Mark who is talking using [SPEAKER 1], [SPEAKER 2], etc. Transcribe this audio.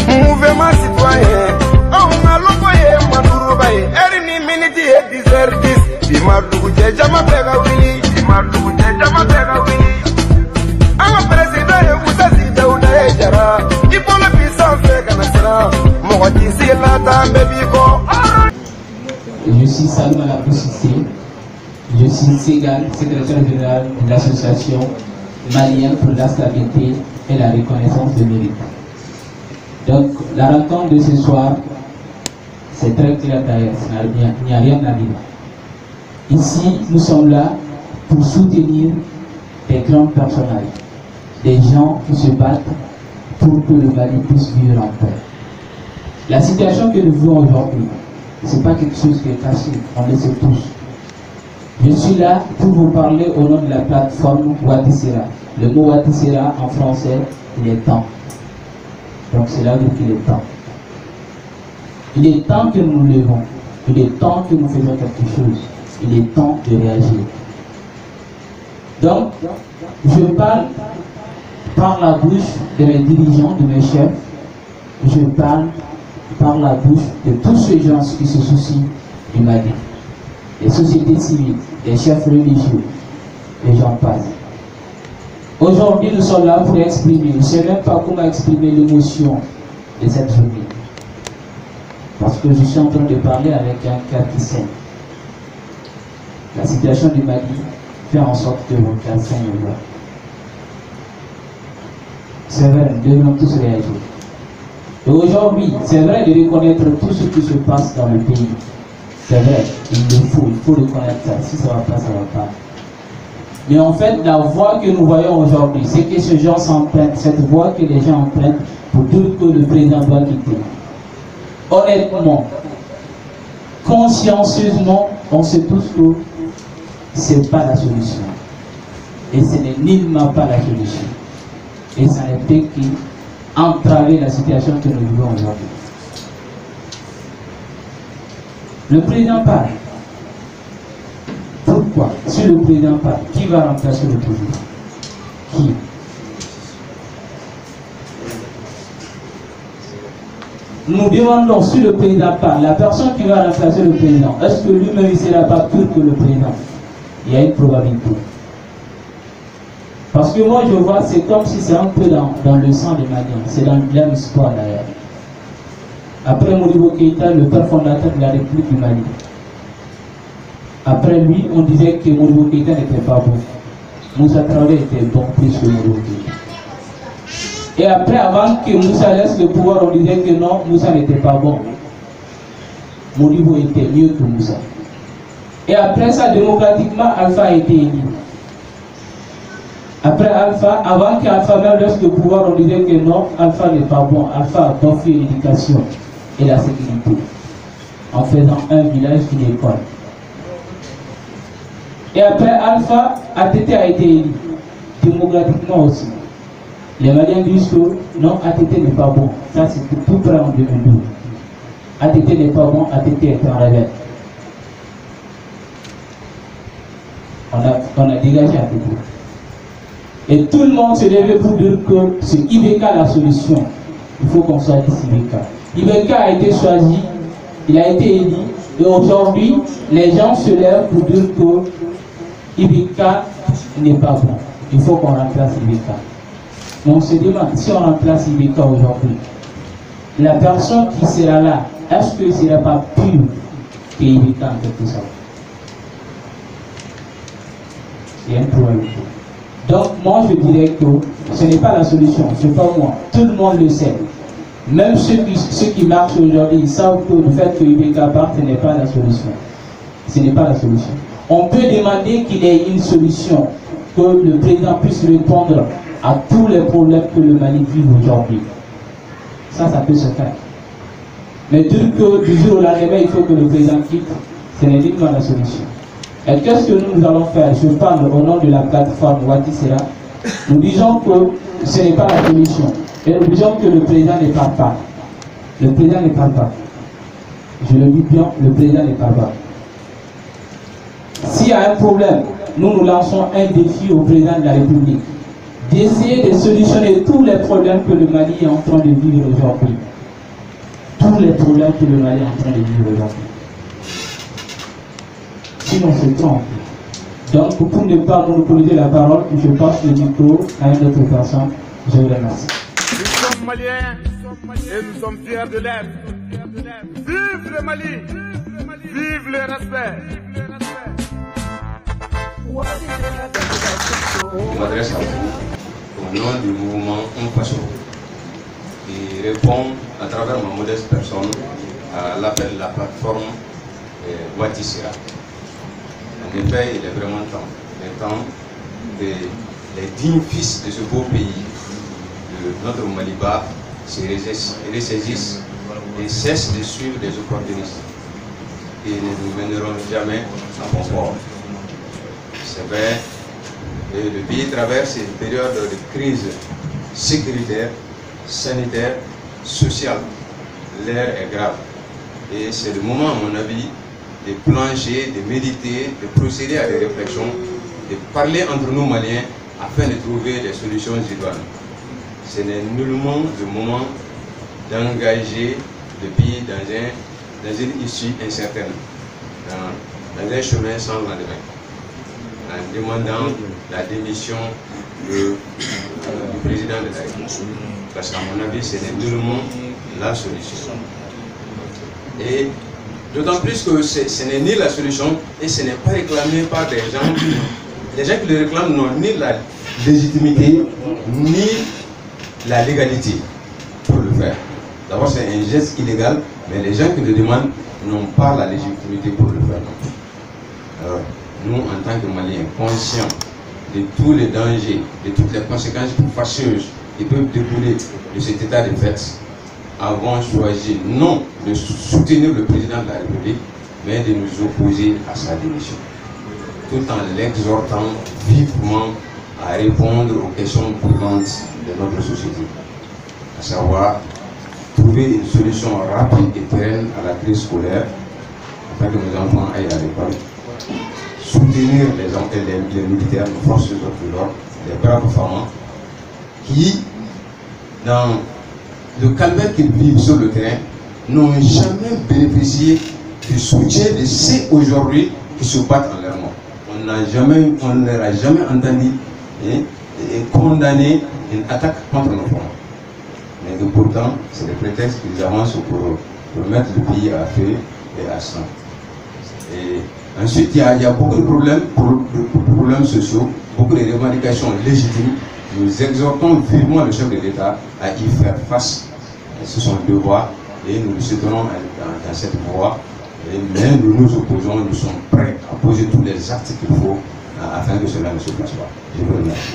[SPEAKER 1] Mouvement citoyen, on a l'envoyé Madouroubaye, Erni Miniti et Dizertis, Dimardougou Djama Pegawi, Dimardougou Djama Pegawi. Un président et vous assistez Daouda et Jara, il faut la puissance Ganasra, Mohatissi Lata Bebiko.
[SPEAKER 2] Je suis Salma Laboussissé, je suis Ségal, secrétaire général de l'association malienne pour la stabilité et la reconnaissance de mérite. Donc, la rencontre de ce soir, c'est très clair d'ailleurs, il n'y a rien à dire. Ici, nous sommes là pour soutenir des grands personnages, des gens qui se battent pour que le Mali puisse vivre en paix. La situation que nous vivons aujourd'hui, ce n'est pas quelque chose qui est facile, on le sait tous. Je suis là pour vous parler au nom de la plateforme Watisera. Le mot Watisera en français, il est temps. Donc c'est là qu'il est temps. Il est temps que nous nous levons. Il est temps que nous faisons quelque chose. Il est temps de réagir. Donc, je parle par la bouche de mes dirigeants, de mes chefs. Je parle par la bouche de tous ces gens qui se soucient du Mali. Les sociétés civiles, les chefs religieux, et j'en passe. Aujourd'hui, nous sommes là pour exprimer. Je ne sais même pas comment exprimer l'émotion de cette journée. Parce que je suis en train de parler avec un cœur qui saigne. La situation du Mali fait en sorte que mon cœur saigne aujourd'hui. C'est vrai, nous devons tous réagir. Et aujourd'hui, c'est vrai de reconnaître tout ce qui se passe dans le pays. C'est vrai, il faut reconnaître ça. Si ça ne va pas, ça ne va pas. Mais en fait, la voie que nous voyons aujourd'hui, c'est que ces gens s'empruntent, cette voie que les gens empruntent pour dire que le président doit quitter. Honnêtement, consciencieusement, on sait tous que ce n'est pas la solution. Et ce n'est nullement pas la solution. Et ça ne fait qu'entraver la situation que nous vivons aujourd'hui. Le président parle. Pourquoi? Si le président parle, qui va remplacer le président? Qui? Nous demandons si le président parle, la personne qui va remplacer le président, est-ce que lui-même ne sera pas pur que le président? Il y a une probabilité. Parce que moi je vois, c'est comme si c'est un peu dans le sang des Maliens, c'est dans leur histoire d'ailleurs. Après Modibo Keïta, le père fondateur de la République du Mali. Après lui, on disait que Modibo Keïta n'était pas bon. Moussa Traoré était bon plus que Modibo Keïta. Et après, avant que Moussa laisse le pouvoir, on disait que non, Moussa n'était pas bon. Modibo était mieux que Moussa. Et après ça, démocratiquement, Alpha a été élu. Après Alpha, avant qu'Alpha même laisse le pouvoir, on disait que non, Alpha n'est pas bon. Alpha a bafoué l'éducation et la sécurité en faisant un village, une école. Et après Alpha, ATT a été élu, démocratiquement aussi. Les Maliens disent que non, ATT n'est pas bon. Ça, c'était tout près en 2012. ATT n'est pas bon, ATT est un rebelle. On a dégagé ATT. Et tout le monde se levait pour dire que c'est Ibeka la solution. Il faut qu'on choisisse Ibeka. Ibeka a été choisi, il a été élu. Et aujourd'hui, les gens se lèvent pour dire que Ibeka n'est pas bon. Il faut qu'on remplace Ibeka. Mais on se demande, si on remplace Ibeka aujourd'hui, la personne qui sera là, est-ce que ce ne sera pas pur que Ibeka en quelque sorte? Il y a une probabilité. Donc moi je dirais que ce n'est pas la solution, ce n'est pas moi. Tout le monde le sait. Même ceux qui marchent aujourd'hui, ils savent que le fait que Ibeka parte, ce n'est pas la solution. Ce n'est pas la solution. On peut demander qu'il y ait une solution, que le président puisse répondre à tous les problèmes que le Mali vit aujourd'hui. Ça peut se faire. Mais dire que du jour au lendemain, il faut que le président quitte, ce n'est pas la solution. Et qu'est-ce que nous allons faire? Je parle au nom de la plateforme Watisera. Nous disons que ce n'est pas la solution. Et nous disons que le président ne part pas. Le président ne part pas. Je le dis bien, le président ne part pas. S'il y a un problème, nous lançons un défi au président de la République d'essayer de solutionner tous les problèmes que le Mali est en train de vivre aujourd'hui. Tous les problèmes que le Mali est en train de vivre aujourd'hui. Sinon, on se trompe. Donc, pour ne pas monopoliser la parole, je passe le micro à une autre personne. Je vous remercie.
[SPEAKER 1] Nous sommes Maliens et nous sommes fiers de l'être. Vive le Mali! Vive le respect!
[SPEAKER 3] Je m'adresse à vous au nom du mouvement Mpasso qui répond à travers ma modeste personne à l'appel de la plateforme Watisera. En effet, il est vraiment temps que les dignes fils de ce beau pays, de notre Maliba, se ressaisissent et cessent de suivre des opportunistes qui ne nous mèneront jamais à bon port. C'est vrai, le pays traverse une période de crise sécuritaire, sanitaire, sociale. L'air est grave. Et c'est le moment, à mon avis, de plancher, de méditer, de procéder à des réflexions, de parler entre nous Maliens afin de trouver des solutions idoines. Ce n'est nullement le moment d'engager le pays dans une issue incertaine, dans un chemin sans lendemain, en demandant la démission du président de la République. Parce qu'à mon avis, ce n'est nullement la solution. Et d'autant plus que ce n'est ni la solution et ce n'est pas réclamé par des gens. Les gens qui le réclament n'ont ni la légitimité ni la légalité pour le faire. D'abord, c'est un geste illégal, mais les gens qui le demandent n'ont pas la légitimité pour le faire. Alors, nous, en tant que Maliens, conscients de tous les dangers, de toutes les conséquences fâcheuses qui peuvent découler de cet état de fait, avons choisi non de soutenir le président de la République, mais de nous opposer à sa démission, tout en l'exhortant vivement à répondre aux questions brûlantes de notre société, à savoir trouver une solution rapide et pérenne à la crise scolaire, afin que nos enfants aillent à l'école, soutenir les militaires, nos forces de l'ordre, les braves femmes, qui, dans le calvaire qu'ils vivent sur le terrain, n'ont jamais bénéficié du soutien de ceux aujourd'hui qui se battent en leur nom. On ne leur a jamais entendu condamner une attaque contre nos femmes. Mais que pourtant, c'est le prétexte qu'ils avancent pour mettre le pays à feu et à sang. Et ensuite, il y a beaucoup de problèmes sociaux, beaucoup de revendications légitimes. Nous exhortons vivement le chef de l'État à y faire face. C'est son devoir et nous le soutenons dans cette voie. Mais nous nous opposons, nous sommes prêts à poser tous les actes qu'il faut afin que cela ne se passe pas. Je vous remercie.